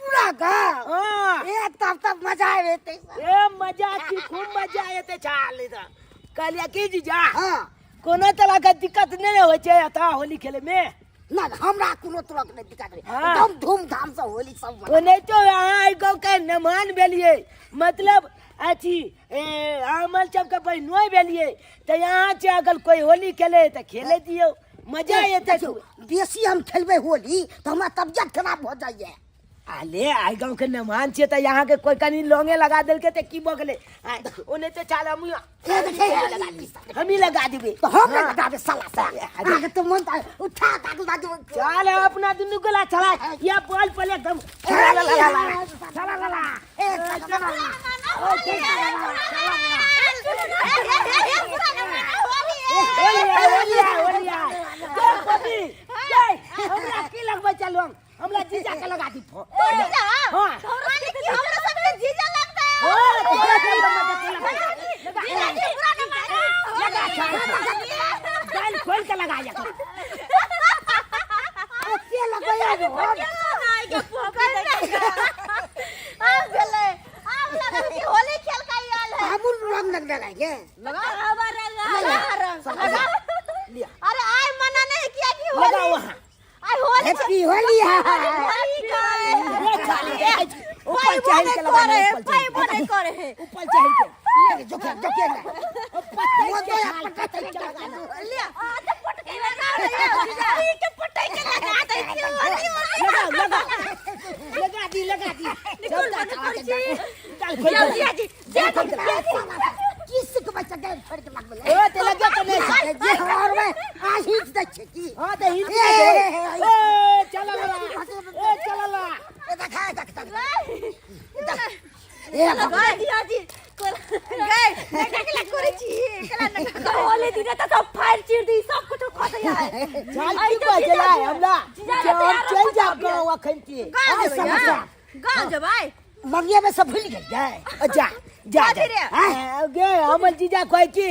पूरा गाँव हां तब मजा येते ए मजा की खूब मजा येते चाल इधर कहलिया की जीजा हां कोनो तरह का दिक्कत नहीं होय छै आता होली खेले में ना हमरा कोनो तरह के दिक्कत नहीं हाँ। एकदम धूमधाम से होली सब ओ नहीं तो यहाँ गाँव के मेहमान भेलिए मतलब अथी आमल चप के बहनोई भेलिए तो यहाँ से अगर कोई होली खेले तो खेले दियो मजा येते बेसी हम खेलबे होली तो हमरा तबियत खराब हो जाइए अले आई गाँव के मेहमान छे तो यहाँ के कोई कनी लोंगे लगा देल के तो की बगले ओने तो चाल हम ही लगा देबे तो हम लगा दे साला सा आगे तो मन उठा ताक चल अपना दुनु गला चला या बॉल पर एकदम चला ला हमरा की लगबे चलो हमरा जीजा के लगा दी हां हमरा सबके जीजा लगता है जीजा की पूरा न गाल खोल के लगा जा के लगाया के पोका देगा आप गेले आप लगा कि होली खेल का याल है हम रंग लगाएंगे लगा रंग अरे आय मना नहीं किया कि लगा होली वहां आई होली हैप्पी होली होली का ऊपर चढ़ के लगा पाई बने करे ऊपर चढ़ के ले जो के वो तो पटके लगा लिया तो पटके लगा ये के पटके के लगा दे क्यों लगा दी निकल चल खोल किस के बच्चा के छोड़ के लग बोले ए ते लगा तो नहीं जे और में आज ही दे की हां तो हिट ए चला ला देखा ए लगा दिया जी गए नटकला करे छी कला होली दिन त सब फायर चिर दी सब कुछ खत यार चल की बजला हमरा चल जा गांव अखन के गांव जब आए मरिया में सब भूल गए जा गे हमर जीजा कहै छी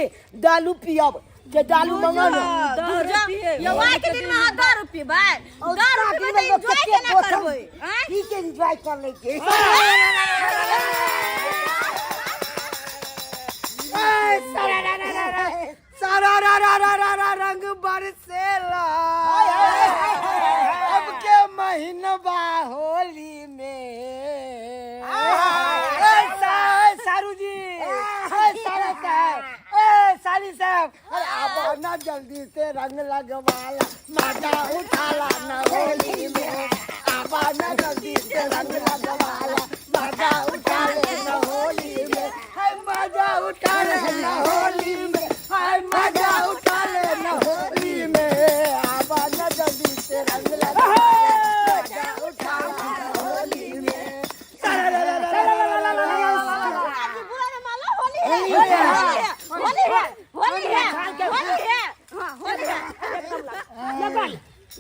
दालू पियब जे दालू मंगा लो ये वाई के दिन में 10 रुपए भाई 10 रुपए में एंजॉय केना करबै की के एंजॉय कर ले के सारा रंग बरसेला अब के महीनवा होली में सारू जी साली साहब अरे आप ना जल्दी से रंग लगवाला मजा उठाला ना होली में आप ना जल्दी से रंग लगवाला मजा उठा लेना होली में हाय मजा उठा लेना होली में हाय मजा उठा लेना होली में आप ना जल्दी से रंग लगवाला मजा उठा लेना होली में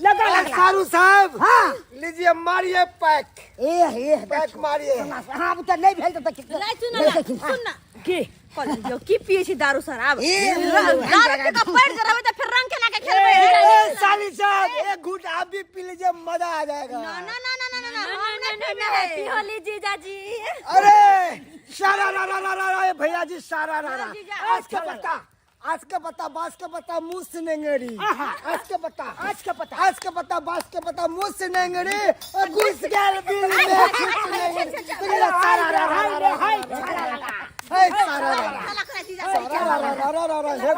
लगा सारू साहब हां लीजिए मारिए पैक पैक मारिए हां अब तो नहीं भेल तो सुन की कल जो की पिए छी दारू शराब दारू का पैर जरावे त फिर रंग केना के खेलबे साली साहब एक घूंट आप भी पी लीजिए मजा आ जाएगा ना हमने होली जीजा जी अरे सारा रा भैया जी सारा रा आज के पता बास के पता मुंह से नेंगड़ी आज के पता बास के पता मुंह से नेंगड़ी और घुस गया बिल में सारा रा हाय सारा रा हे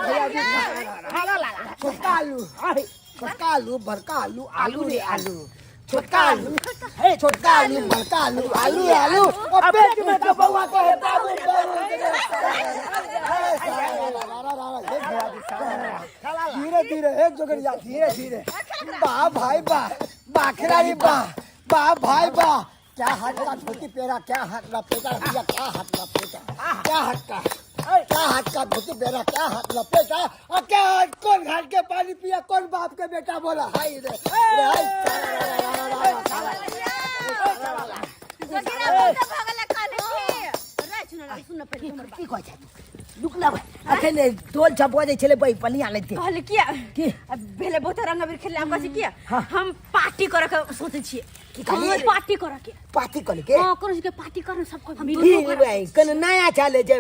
भैया जी छोटा आलू बड़का आलू आलू रे आलू छोटा आलू बड़का आलू आलू और पेट में तो बउआ के है बाबू धीरे धीरे एक जोगरिया धीरे वाह भाई वाह खिलाड़ी वाह भाई वाह क्या हाथ का धोती पेरा क्या हाथ लपेटा भैया क्या हाथ का धोती पेरा क्या हाथ लपेटा और क्या कौन घाट के पानी पिया कौन बाप के बेटा बोला हाय रे अखन ढोल छपवा दे छले बई पलिया लेते कहले किया अब भेले बहुत रंग अबीर खेले हम कथि किया हम पार्टी करे के सोचे छिए की खाली पार्टी करे के पार्टी कर के हां करो के पार्टी करन सबको फिर भाई कन नया चाले जे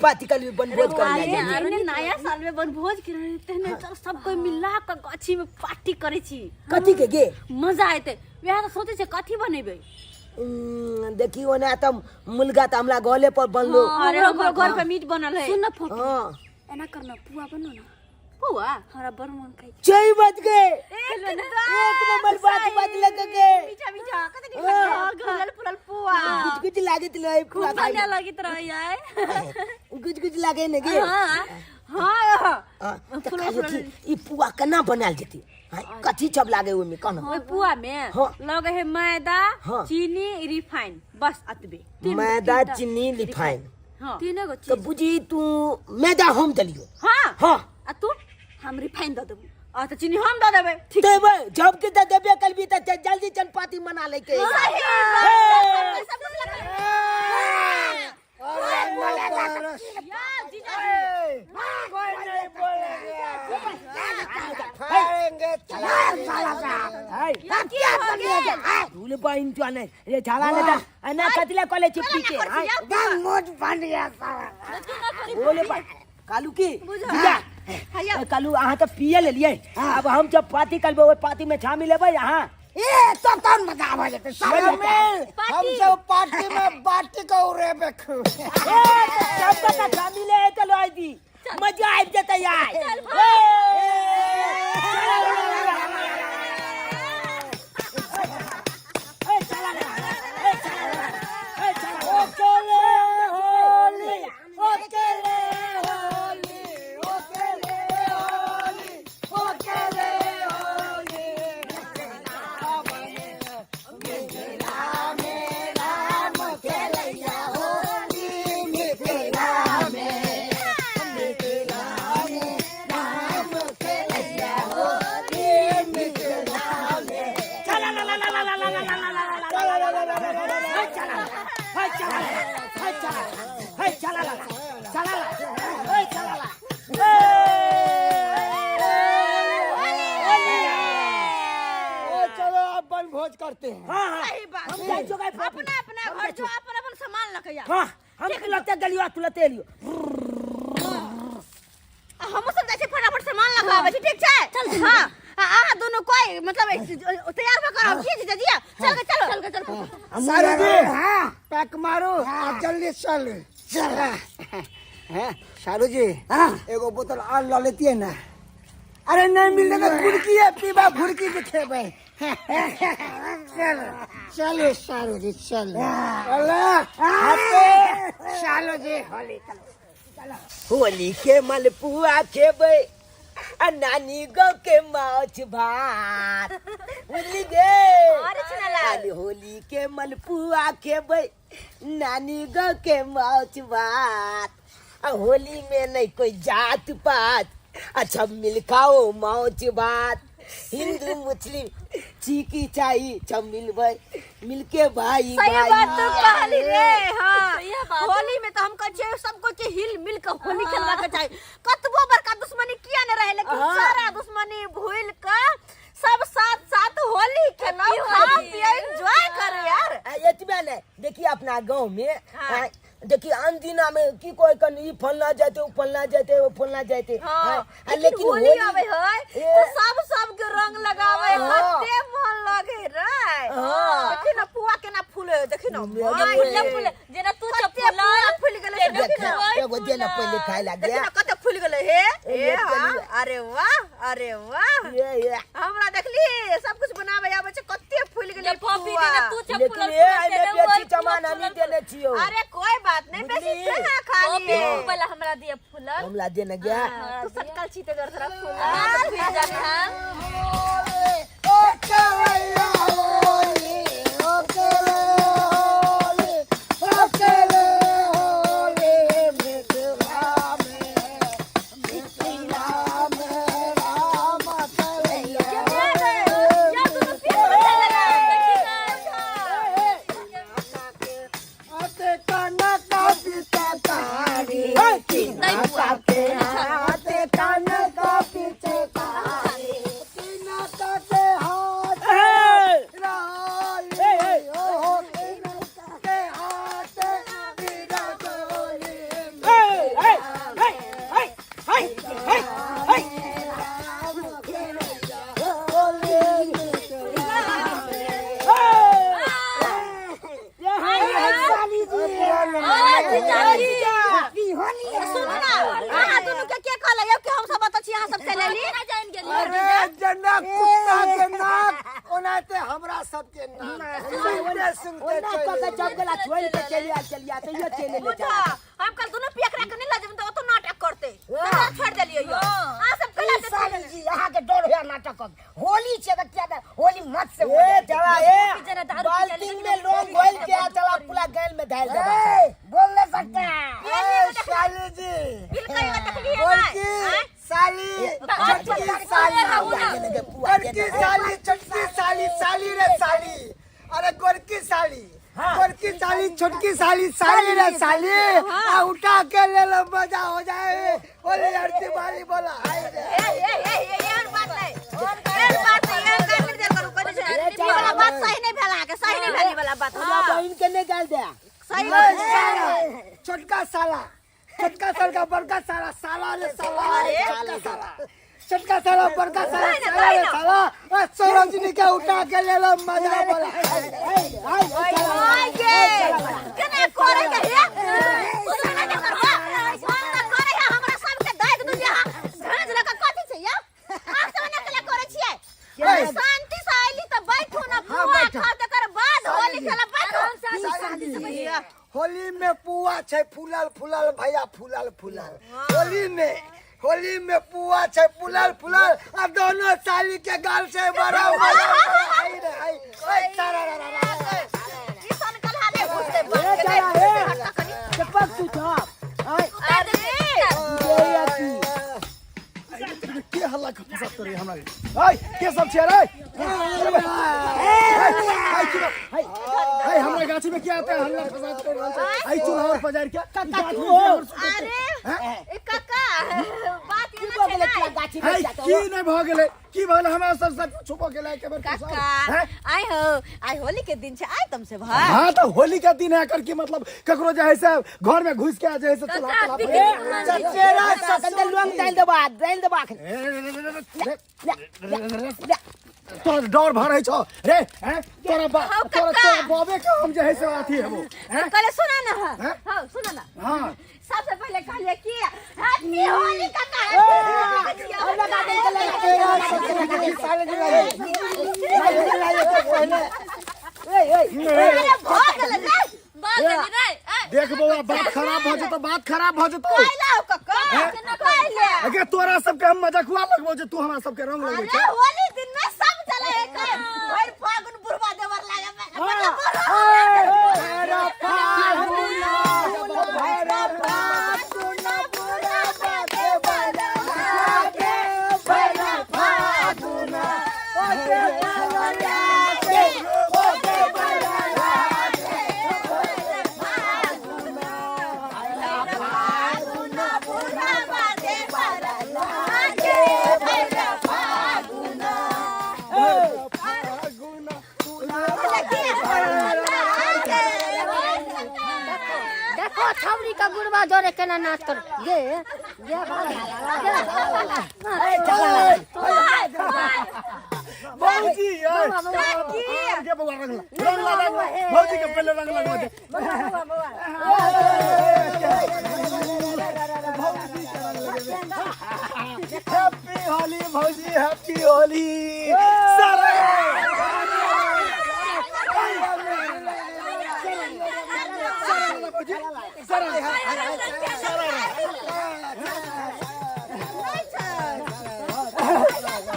पार्टी कर बनभोज कर अरे नया साल में बनभोज करे तेने सब कोई मिला के गाछी में पार्टी करे छी कथी के गे मजा आते वह तो सोचे छे कथी बनेबे देखियो ना त मुलगा त हमरा गले पर बनलो अरे हमर घर पे मीट बनल है सुन ना फोटो हां एना करना पुआ बनो ना पुआ हमरा बड़ मन खाई 6 बज गए एक नंबर बात लग गए मीठा मीठा कते निकल गल पुरल पुआ कुछ लागे त लई पुआ खाई बढ़िया लगित रही है कुछ लागे ने गे हां ई पुआ केना बनाल जेती कथी सब लागे ओय में कहना ओय पुआ में लगे है मैदा चीनी रिफाइन बस अतबे मैदा चीनी रिफाइन तीन गो तो बुझी तू मैदा हम दलियो हां हां आ तू हम रिफाइन द देबो आ त चीनी हम द देबे ठीक देबे जब के द देबे कल भी त जल्दी चनपाती मना ले के धूल पाइन तो ने ये छाला ले ना कतले कॉलेज चिप्पी के हां मोट बन गया साला बोले भाई कालू की भैया कालू आहा तो पिए ले लिए अब हम जब पार्टी करबे ओय पार्टी में शामिल लेबे यहां ए तो कौन मजा आवे जेते हम सब पार्टी में बाटी को रे बेखु सब का शामिल है चलो आई दी मजा आ जेते यार भोज करते हैं हां सही बात हम जाई जो अपना अपना घर जो अपन सामान लकया हां हम लगता गलियो तुलते लियो हम सब जैसे फटाफट सामान लगावे छी ठीक छै चल हां आ दोनों कोई मतलब तैयार हो कर हम जी दिया चल सारू जी हां पैक मारो जल्दी चल हैं सारू जी हां एगो बोतल और ल लेती है ना अरे नहीं मिलने का फुड़की है पीबा फुड़की के खेबे चलो सारू जी चलो चलो जी होली के मलपुआ खेबे आ नानी गो के माछ भात बुझली गे अरे होली के मलपुआ खेबे नानी गो के माछ भात आ होली में नहीं कोई जात पात अच्छा मिल खाओ माछ भात हिंदू मुस्लिम चीकी चाहिए सब मिलबे मिलके भाई सही बात तो कहली रे हां होली में तो हम कहे सबको के हिल मिल के होली खेलवा के चाहिए कतबो बड़का दुश्मनी किया न रहे लेकिन सारा दुश्मनी भूल के सब साथ साथ होली खेलो खा पिए एंजॉय करो यार एतबे ने देखिए अपना गांव में देखिए अंदिना में की कोई कन ई फलना जाते उ फलना जाते वो फलना जाते लेकिन होली आवे है तो सब के रंग लगावे कते मन लगे रे देखि ना पुआ केना फूले देखि ना फूले जेना तू चपला फूल गेले एगो देना पहले खाए लागे देखि ना कते फूल गेले हे ए अरे वाह ये हमरा देखली सब कुछ बनावे आवे छ कते फूल गेले पॉपी देना तू चपला लेकिन ए बेची जमाना नहीं देने छियो अरे कोई बात नहीं बेसी से खाली पहले हमरा दिए फूल हमला देना गया तू सकल छी ते तरफ फूल फिर जाने हम ना का जब गला छोड़ के चलिया तो ये चले ले बुझा हम कल दोनों पियकरा के नहीं लाजम तो नाटक करते ना छोड़ देलिए यो आ सब कला के साली जी यहाँ के डर है नाटक होली छे क्या होली मत से ए चला ए बाल्टी में लोग घोल के आ चला पूरा गैल में डाल दे बोल नहीं सकता साली जी बिल कई तकली है बड़की साली छोटकी साली छोटकी साली साली रे साली अरे गोरकी साली गोरकी साली छोटकी साली साली रे साली आ उठा के ले लो मजा हो जाए बोले लड़की वाली बोला यार बात है यार कर दे करू कर वाला बात सही नहीं भेला के सही नहीं भेली वाला बात हमरा बहन के नहीं डाल दे सही छोटका साला छोटका साल का बड़का साला साला रे साला छोटका साला बड़का साला साला रे साला सरोजनी के उठा के ले लो मजा बोला केना करे के है सुना ना करबा फोन ना करे है हमरा सब के दाइ दू यहाँ भेज लगा कथि छै या आख से ना केला करे छियै शांति से आइली त बैठो ना पुआ खा तकर बाद होली खेला बैठो शांति से बैठिया होली में पुआ छै फूलल फूलल भैया फूलल फूलल होली में पुआ छै फूलल फूलल आ दोनों साली के गाल से बड़ा आई रे आई किसन कलहा में घुसते बात के चपक तू था अरे के हल्ला कर सब करे हमरा हाय के सब छे रे हाय हमरा गाछी में क्या आता है हल्ला फसाद कर रहल छै आई चूल्हा और पजार के अरे ए काका बात ये ना छै ना गाछी में जातो की नहीं भ गेले की भल हमरा सब छुपो के लायक के काका आई होली के दिन छै आई तुमसे भाई हां तो होली का दिन है कर के मतलब ककरो जे है से घर में घुस के आ जाए से चला तेरा सकंद लोंग डाल दबा तोरा डर भरै छ रे हैं तोरा बाबे के हम जे है से अथी हेबो हैं पहले सुना ना हां सुना ना हां सबसे पहले कहलिए कि हैप्पी होली काका हम लगा दे साले अरे भाग ले बात नहीं रे देख बउआ बात खराब भ जतो कहला काका केना कहले अगे तोरा सब के हम मजाकवा लगबो जे तू हमरा सब के रंग लगबे अरे होली दिन में सब चले है भर फागुन बुरवा देवर लागे अरे फागुन भरा फागुन बुरा बाते बला लागे भरा फागुन ओके बला लागे ओके बला लागे फागुन बुरा बाते बला लागे भरा फागुन देखो छौरी का गुड़वा जोरे केना नाच कर गे भौजी के बउआ रंग लगा भौजी के पहले रंग लगवा दे हैप्पी होली भौजी हैप्पी होली सारा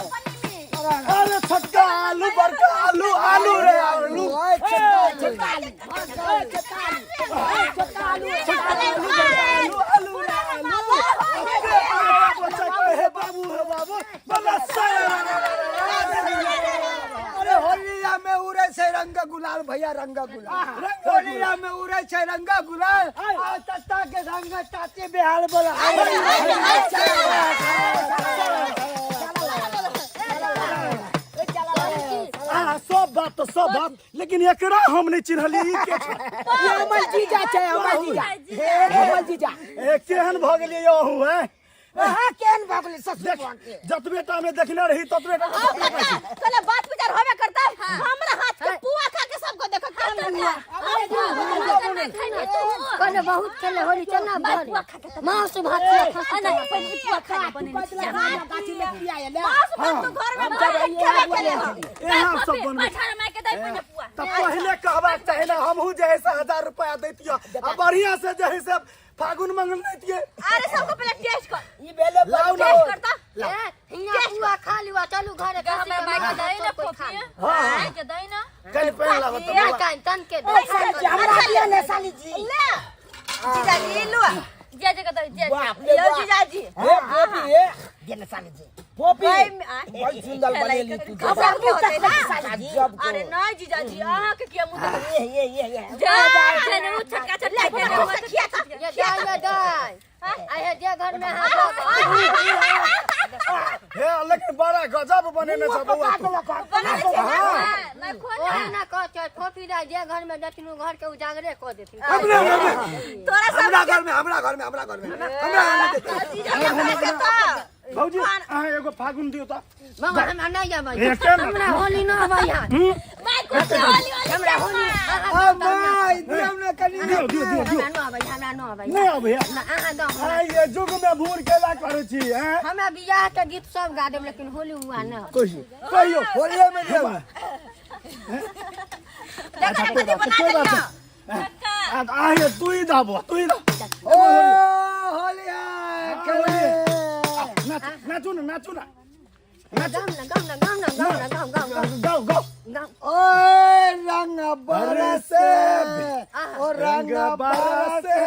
अरे छोटका आलू बड़का आलू आलू रे आलू बाबू है बाबू अरे होलिया में उड़े छै रंग गुलाल भैया रंग गुलाल होलिया में उड़े छै रंग गुलाल आ तत्ता के रंग ताते बेहाल बोला सब बात लेकिन एकरा हम नहीं चिन्हली के हमर जीजा छै हमर जीजा ए केहन भ गेलियै यहू है केहन भगले ससुर के जतबे टा में देखने रही ततबे टा चले बात विचार होबे करता हमरा हाथ के पुआ खा के सबको देखो कने बहुत खेले होली चना भर मांस भात नहीं पहले पुआ खा बने गाछी में पिया ले मांस भात तो घर में खेले यहाँ सब बन पठार में के दई पहले पुआ तब पहले कहबा चाहे ना हमहू जैसे 1000 रुपया देतिया आ बढ़िया से जैसे फागुन मंगल देतिए। अरे सबको पहले टेस्ट कर। ई बेले लाओ ना टेस्ट करता। हिया पुआ खा लिवा चलू घरे का हमें बाइक दई ना फोफी। हां के दई ना। कल पहन ला ये कान तन के हमरा दिया ले साली जी। ले जीजाजी लो जे जगह दई जे बाप रे लो बाप। जीजाजी हे पोपी हे दिया साली जी। पोपी बहुत सुंदर बनेली तू। खबर के होते ना साली जी अब अरे नहीं जीजाजी अहाँ के किया मुंह ये जा जने उ छटका छटका के मत खिया था ये दाई आए जे घर में हाथ हे लेकिन बड़ा गजब बने न सब बउआ तू। मैं खोल ओही ना कह फोफी दाई जे घर में जतिनु घर के उजागरे क देथिन। तोरा सब हमरा घर में हमरा घर में जीजाजी के तो भौजी अहाँ एगो फागुन दियो त। मगर हम नहीं जाबै एके में। हमरा होली ना आबै यहाँ मैं कुछ होली हमरा होली आ माय दियो न कनी दियो हमरा ना आबै हमरा ना आबै नहीं अब भैया ना अहाँ दो आ ये जुग में भूर केला करै छी हैं। हमरा बियाह के गीत सब गा देब लेकिन होली हुआ ना कहियो होलिये में दियो। देखा कते बना दिया आ ये तू ही दाबो तू ही दा। ओ होलिया खेले। नाचू ना गाम ना ओए रंग बरसे ओ रंग बरसे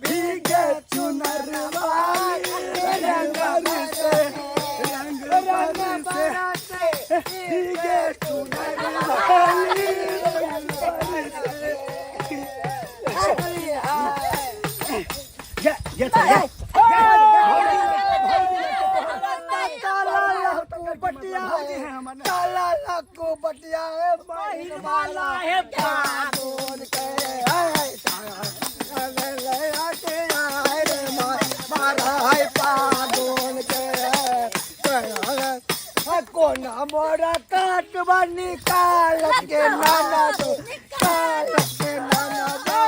भीगे चुनर वाली रंग बरसे भीगे चुनर वाली को बटिया है माही वाला है फागुन के मारा है फागुन के कोन मोरा काट बनी काल के नाना दो काल के नाना दो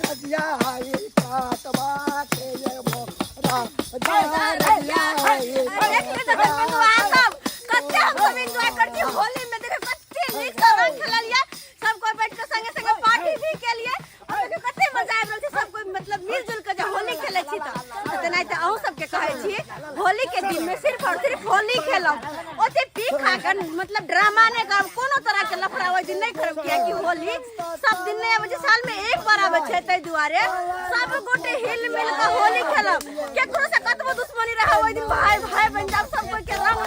रजिया है काटवा के ये मोरा रजिया होली में देखो कते नीक से रंग खेल लिया सब कोई बैठ के संगे संगे पार्टी भी के लिए और देखो कते मजा आब रहल छै सब कोई मतलब मिलजुल के जे होली खेले छी त नहीं त अहू सब के कहै छी होली के दिन में सिर्फ और सिर्फ होली खेलब ओते पी खा के मतलब ड्रामा नहीं करब कोनो तरह के लफड़ा ओइ दिन नहीं करब किया कि होली सब दिन नहीं आबै छै साल में एक बार आबै छै तै दुआरे सब गोटे हिल मिल के होली खेलब केकरो से कतबो दुश्मनी रहा ओइ दिन भाई भाई बन जाब सब कोई के रंग